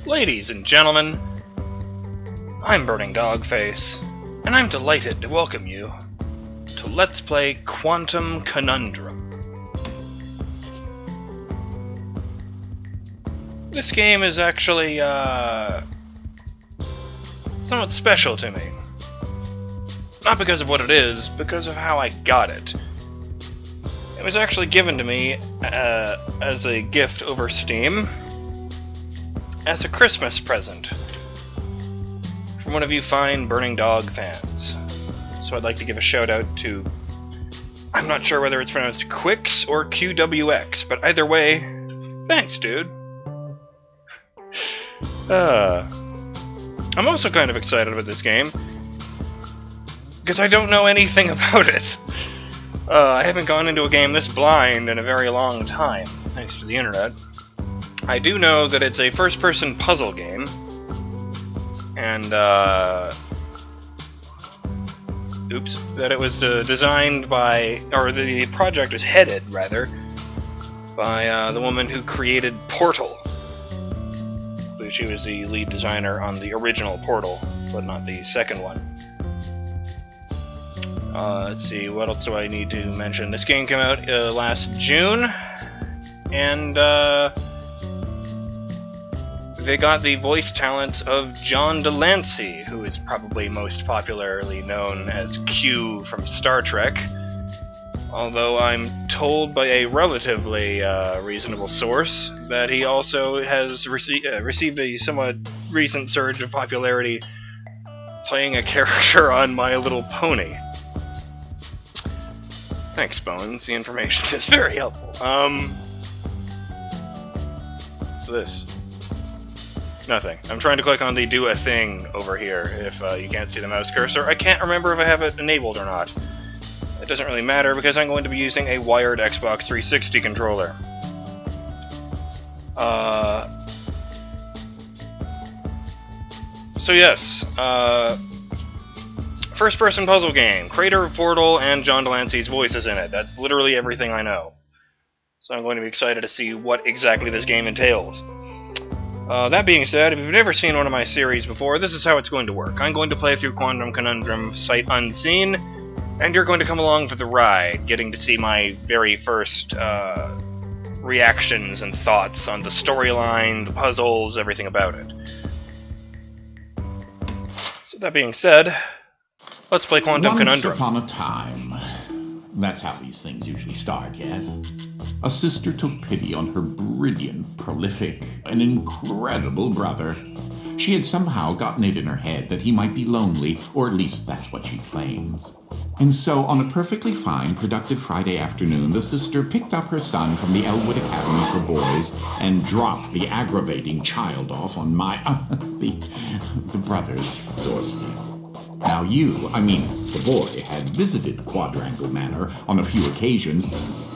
Ladies and gentlemen, I'm BurningDogFace, and I'm delighted to welcome you to Let's Play Conundrum. This game is actually, somewhat special to me. Not because of what it is, because of how I got it. It was actually given to me as a gift over Steam, as a Christmas present from one of you fine Burning Dog fans. So I'd like to give a shout out to, I'm not sure whether it's pronounced Quix or QWX, but either way, thanks, dude. I'm also kind of excited about this game, because I don't know anything about it. I haven't gone into a game this blind in a very long time, thanks to the internet. I do know that it's a first-person puzzle game, and, that it was designed by, or the project was headed, rather, by the woman who created Portal. She was the lead designer on the original Portal, but not the second one. Let's see, what else do I need to mention? This game came out last June, and they got the voice talents of John Delancey, who is probably most popularly known as Q from Star Trek. Although I'm told by a relatively reasonable source that he also has received a somewhat recent surge of popularity playing a character on My Little Pony. Thanks, Bones. The information is very helpful. What's this? Nothing. I'm trying to click on the do a thing over here if you can't see the mouse cursor. I can't remember if I have it enabled or not. It doesn't really matter because I'm going to be using a wired Xbox 360 controller. So yes, first-person puzzle game, creator of Portal, and John Delancey's voice is in it. That's literally everything I know. So I'm going to be excited to see what exactly this game entails. That being said, if you've never seen one of my series before, this is how it's going to work. I'm going to play through Conundrum sight unseen, and you're going to come along for the ride, getting to see my very first reactions and thoughts on the storyline, the puzzles, everything about it. So that being said, let's play Conundrum. Once upon a time. That's how these things usually start, yes? A sister took pity on her brilliant, prolific, and incredible brother. She had somehow gotten it in her head that he might be lonely, or at least that's what she claims. And so, on a perfectly fine, productive Friday afternoon, the sister picked up her son from the Elwood Academy for Boys and dropped the aggravating child off on the brother's doorstep. Now the boy, had visited Quadwrangle Manor on a few occasions.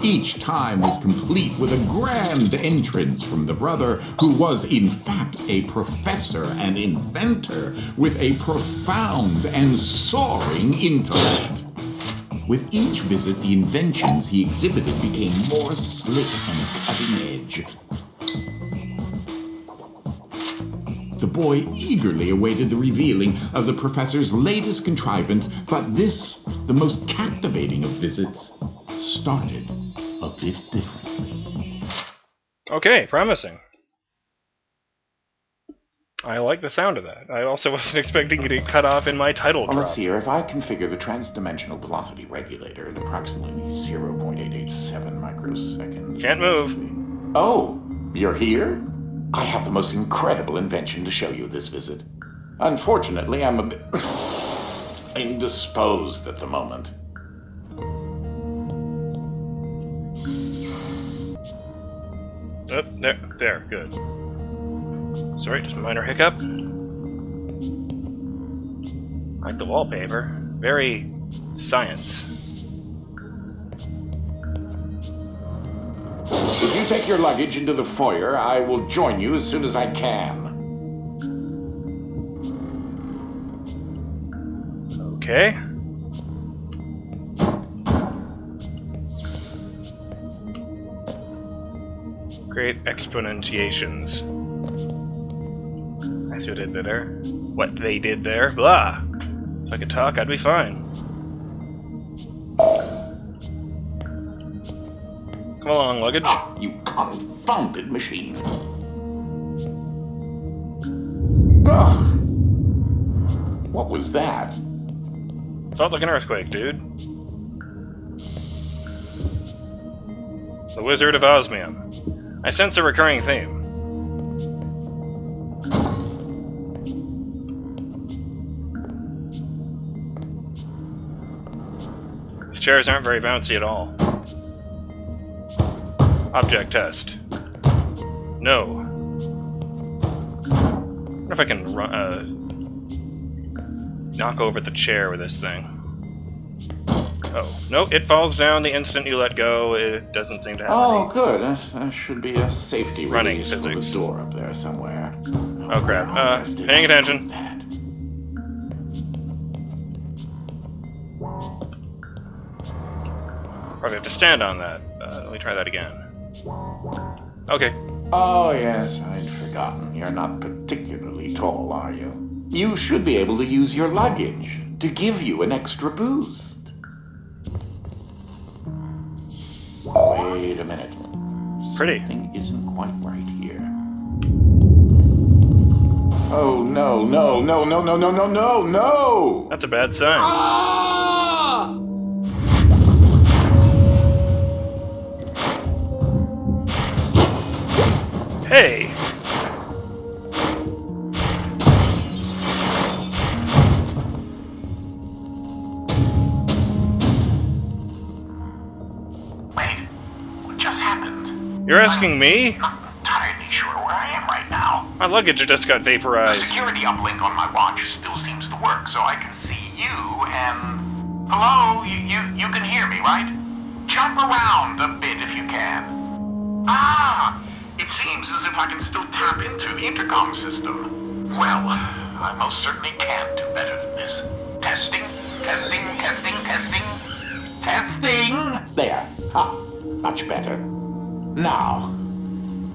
Each time was complete with a grand entrance from the brother, who was in fact a professor and inventor with a profound and soaring intellect. With each visit, the inventions he exhibited became more slick and cutting edge. The boy eagerly awaited the revealing of the professor's latest contrivance, but this, the most captivating of visits, started a bit differently. Okay, promising. I like the sound of that. I also wasn't expecting you to cut off in my title drop. Let's see here. If I configure the transdimensional velocity regulator at approximately 0.887 microseconds... Can't move. Oh, you're here? I have the most incredible invention to show you this visit. Unfortunately, I'm a bit indisposed at the moment. Oh, there, good. Sorry, just a minor hiccup. I like the wallpaper. Very science. If you take your luggage into the foyer, I will join you as soon as I can. Okay. Great exponentiations. I see what they did there. What they did there? Blah! If I could talk, I'd be fine. Come along, luggage. Ah, you confounded machine. Ugh. What was that? Felt like an earthquake, dude. The Wizard of Osmium. I sense a recurring theme. These chairs aren't very bouncy at all. Object test. No. I wonder if I can knock over the chair with this thing. Oh, no, it falls down the instant you let go. It doesn't seem to have Oh, any good. There should be a safety running release for physics. the door up there somewhere. Oh, crap. Paying attention. Probably have to stand on that. Let me try that again. Okay. Oh, yes, I'd forgotten. You're not particularly tall, are you? You should be able to use your luggage to give you an extra boost. Wait a minute. Pretty. Something isn't quite right here. Oh, no, no, no, no, no, no, no, no, no! That's a bad sign. Ah! Hey! Wait, what just happened? You're asking me? Not entirely sure where I am right now. My luggage just got The vaporized. security uplink on my watch still seems to work, so I can see you and... Hello? You can hear me, right? Jump around a bit if you can. Ah! It seems as if I can still tap into the intercom system. Well, I most certainly can do better than this. Testing, testing, testing, testing. Testing! There. Ah, much better. Now,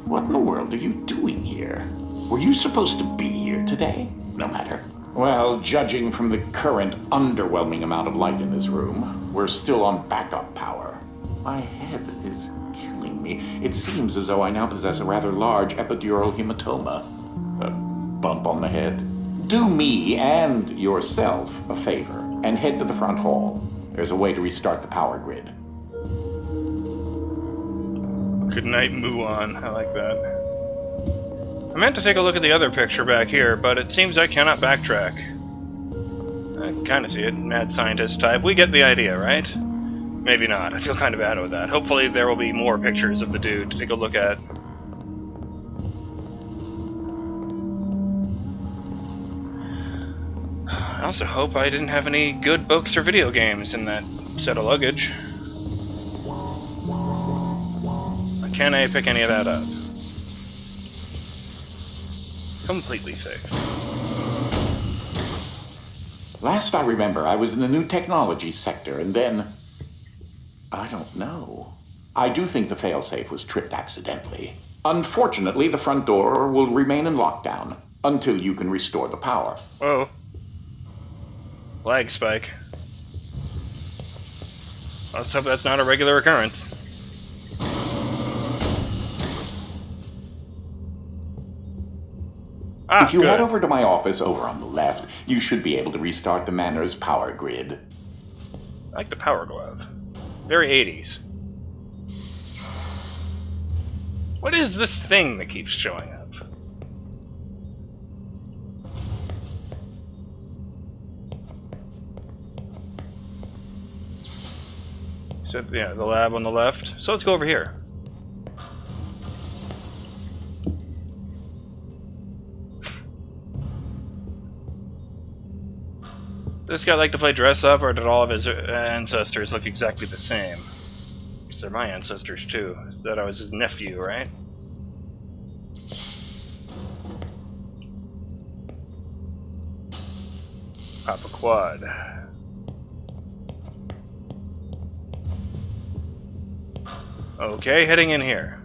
what in the world are you doing here? Were you supposed to be here today? No matter. Well, judging from the current underwhelming amount of light in this room, we're still on backup power. My head is killing me. It seems as though I now possess a rather large epidural hematoma. A bump on the head. Do me and yourself a favor and head to the front hall. There's a way to restart the power grid. Good night, Muon. I like that. I meant to take a look at the other picture back here, but it seems I cannot backtrack. I kinda see it. Mad scientist type. We get the idea, right? Maybe not. I feel kind of bad with that. Hopefully there will be more pictures of the dude to take a look at. I also hope I didn't have any good books or video games in that set of luggage. Can I pick any of that up? Completely safe. Last I remember, I was in the new technology sector, and then... I don't know. I do think the failsafe was tripped accidentally. Unfortunately, the front door will remain in lockdown until you can restore the power. Whoa. Lag spike. Let's hope that's not a regular occurrence. Ah, If you good. head over to my office over on the left, you should be able to restart the Manor's power grid. I like the power glove. Very 80s. What is this thing that keeps showing up? So, yeah, the lab on the left. So let's go over here. Does this guy like to play dress up, or did all of his ancestors look exactly the same? Because they're my ancestors too. I thought I was his nephew, right? Pop a quad. Okay, heading in here.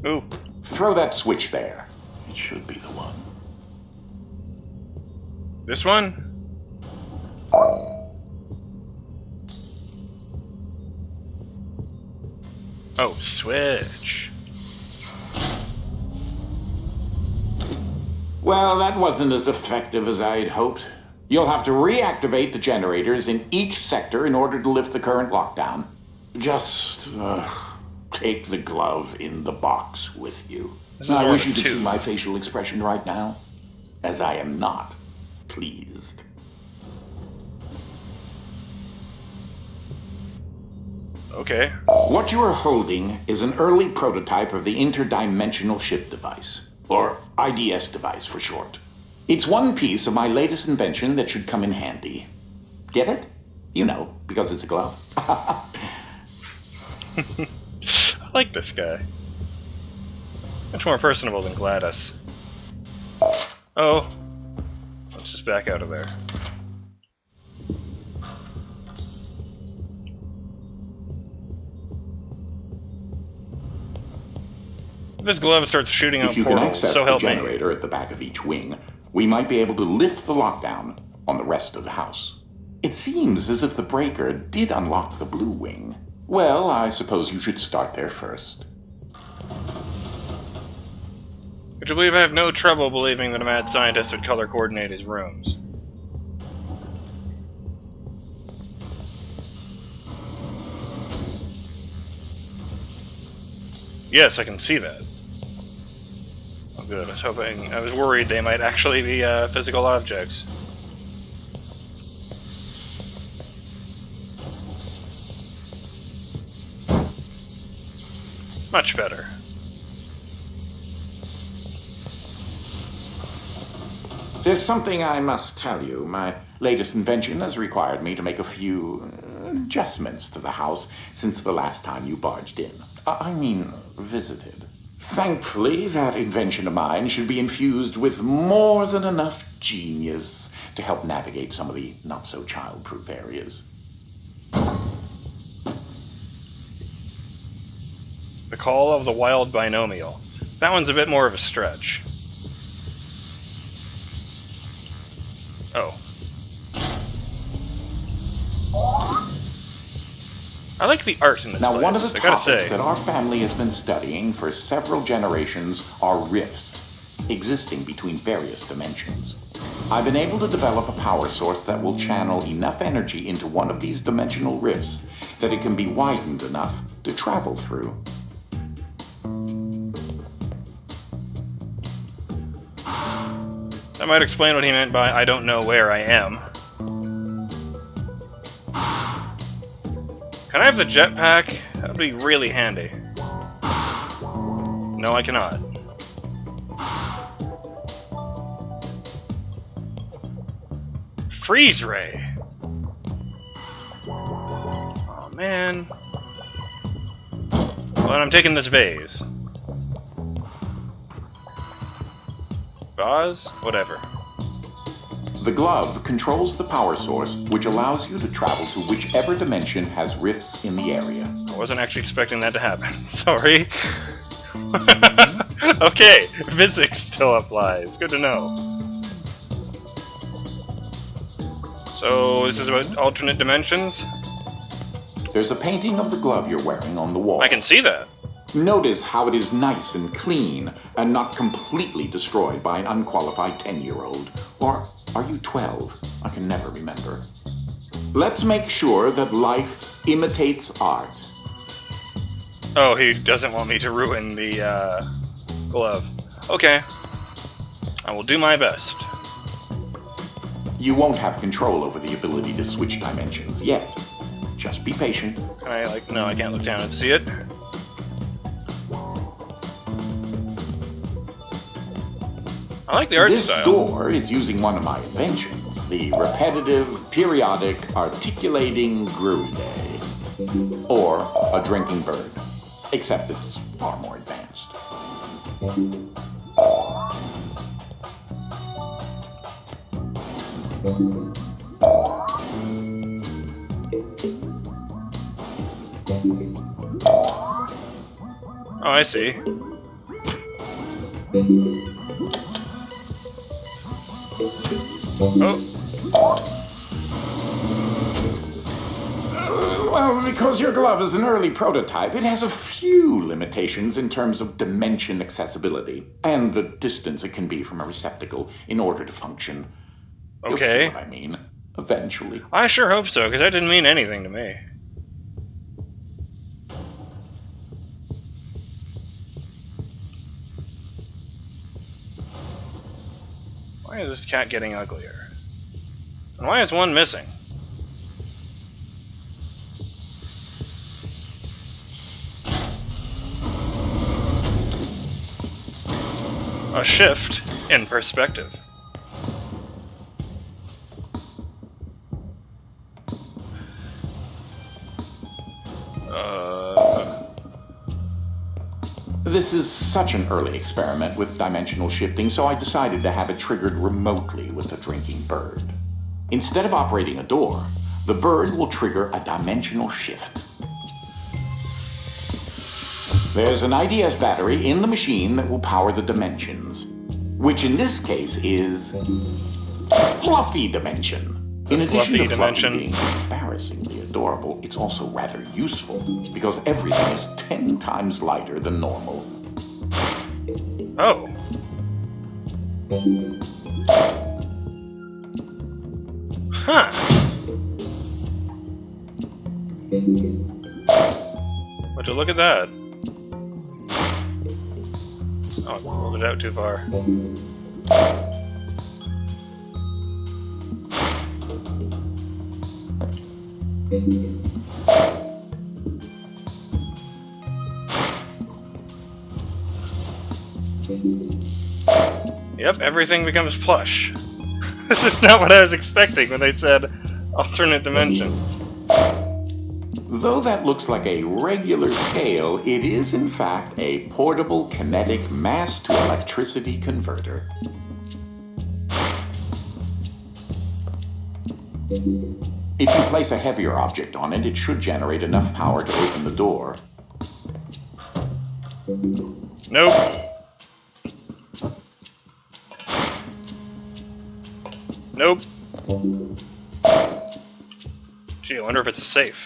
Ooh. Throw that switch there. It should be the one. This one? Oh, switch. Well, that wasn't as effective as I had hoped. You'll have to reactivate the generators in each sector in order to lift the current lockdown. Just, take the glove in the box with you. I wish you could see my facial expression right now, as I am not pleased. Okay. What you are holding is an early prototype of the interdimensional ship device, or IDS device for short. It's one piece of my latest invention that should come in handy. Get it? You know, because it's a glove. I like this guy. Much more personable than Gladys. Oh. Let's just back out of there. If this glove starts shooting out If you can portals, access so the help me. generator at the back of each wing, we might be able to lift the lockdown on the rest of the house. It seems as if the breaker did unlock the blue wing. Well, I suppose you should start there first. Would you believe I have no trouble believing that a mad scientist would color coordinate his rooms? Yes, I can see that. Oh good, I was worried they might actually be physical objects. Much better. There's something I must tell you. My latest invention has required me to make a few adjustments to the house since the last time you barged in. Visited. Thankfully, that invention of mine should be infused with more than enough genius to help navigate some of the not-so-childproof areas. The Call of the Wild Binomial. That one's a bit more of a stretch. Oh. I like the art in this Now, place, one of the I gotta topics say. that our family has been studying for several generations are rifts, existing between various dimensions. I've been able to develop a power source that will channel enough energy into one of these dimensional rifts that it can be widened enough to travel through. That might explain what he meant by I don't know where I am. Can I have the jetpack? That would be really handy. No, I cannot. Freeze ray! Oh man. Well, I'm taking this vase. Vase? Whatever. The glove controls the power source, which allows you to travel to whichever dimension has rifts in the area. I wasn't actually expecting that to happen. Sorry. Okay, physics still applies. Good to know. So, this is about alternate dimensions? There's a painting of the glove you're wearing on the wall. I can see that. Notice how it is nice and clean and not completely destroyed by an unqualified 10-year-old. Or are you 12? I can never remember. Let's make sure that life imitates art. Oh, he doesn't want me to ruin the glove. Okay. I will do my best. You won't have control over the ability to switch dimensions yet. Just be patient. Can I, no, I can't look down and see it. I like the art This style. door is using one of my inventions, the repetitive, periodic, articulating gruide, or a drinking bird, except it's far more advanced. Oh, I see. Oh. Well, because your glove is an early prototype, it has a few limitations in terms of dimension accessibility and the distance it can be from a receptacle in order to function. You'll see Okay. what I mean, eventually. I sure hope so, because that didn't mean anything to me. Why is this cat getting uglier? And why is one missing? A shift in perspective. This is such an early experiment with dimensional shifting, so I decided to have it triggered remotely with the drinking bird. Instead of operating a door, the bird will trigger a dimensional shift. There's an IDS battery in the machine that will power the dimensions, which in this case is Fluffy Dimension. In addition to Fluffy being embarrassingly adorable, it's also rather useful because everything is 10 times lighter than normal. Oh. Huh. Would you look at that? Oh, I pulled it out too far. Yep, everything becomes plush. This is not what I was expecting when they said alternate dimension. Though that looks like a regular scale, it is in fact a portable kinetic mass-to-electricity converter. If you place a heavier object on it, it should generate enough power to open the door. Nope. Nope. Gee, I wonder if it's a safe.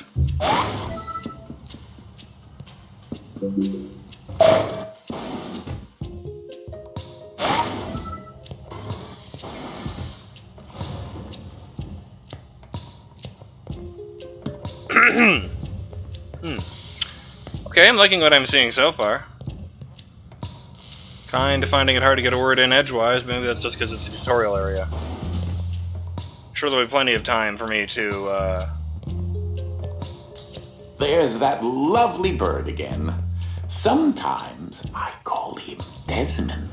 Okay, I'm liking what I'm seeing so far. Kinda finding it hard to get a word in edgewise, maybe that's just because it's a tutorial area. Sure there'll be plenty of time for me to, There's that lovely bird again. Sometimes I call him Desmond.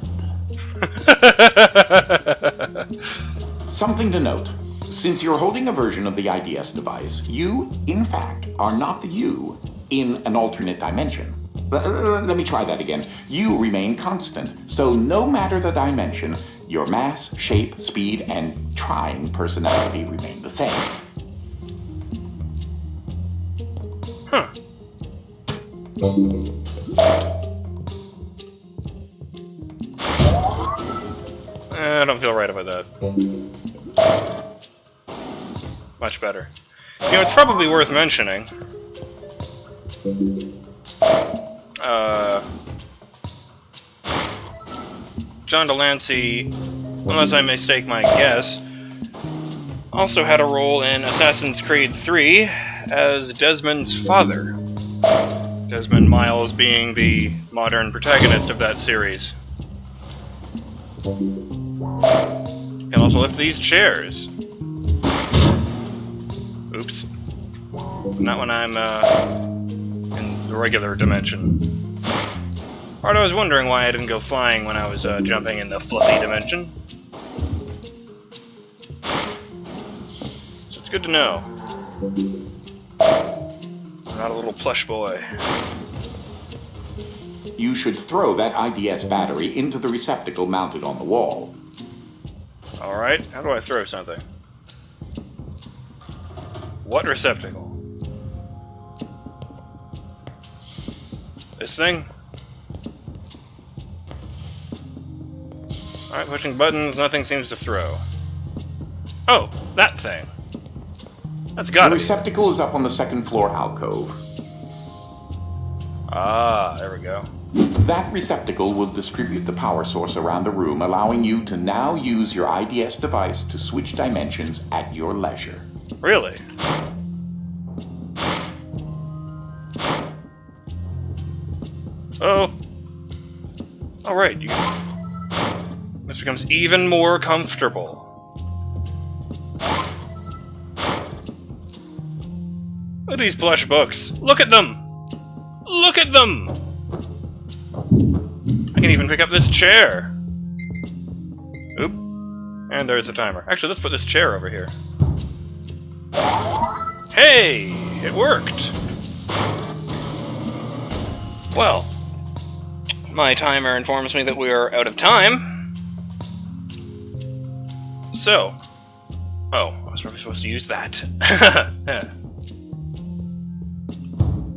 Something to note. Since you're holding a version of the IDS device, you, in fact, are not the you in an alternate dimension. Let me try that again. You remain constant, so no matter the dimension, your mass, shape, speed, and trying personality remain the same. Huh. I don't feel right about that. Much better. You know, it's probably worth mentioning. John Delancey, unless I mistake my guess, also had a role in Assassin's Creed 3 as Desmond's father. Desmond Miles being the modern protagonist of that series. You can also lift these chairs. Oops. Not when I'm in the regular dimension. Part I was wondering why I didn't go flying when I was jumping in the fluffy dimension. So it's good to know. I'm not a little plush boy. You should throw that IDS battery into the receptacle mounted on the wall. Alright, how do I throw something? What receptacle? This thing? Alright, pushing buttons, nothing seems to throw. Oh, that thing. That's gotta The be. receptacle is up on the second floor alcove. Ah, there we go. That receptacle will distribute the power source around the room, allowing you to now use your IDS device to switch dimensions at your leisure. Really? Oh. Alright, this becomes even more comfortable. Look at these plush books. Look at them! Look at them! I can even pick up this chair. Oop. And there's the timer. Actually, let's put this chair over here. Hey! It worked! Well, my timer informs me that we are out of time. So. Oh, I was probably supposed to use that.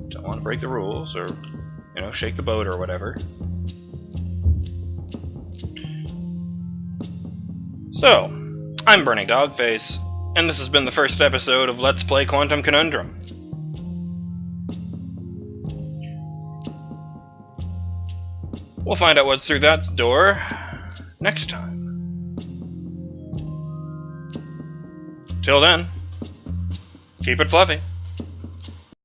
Don't want to break the rules or, you know, shake the boat or whatever. So, I'm BurningDogFace, and this has been the first episode of Let's Play Quantum Conundrum. We'll find out what's through that door next time. Till then, keep it fluffy.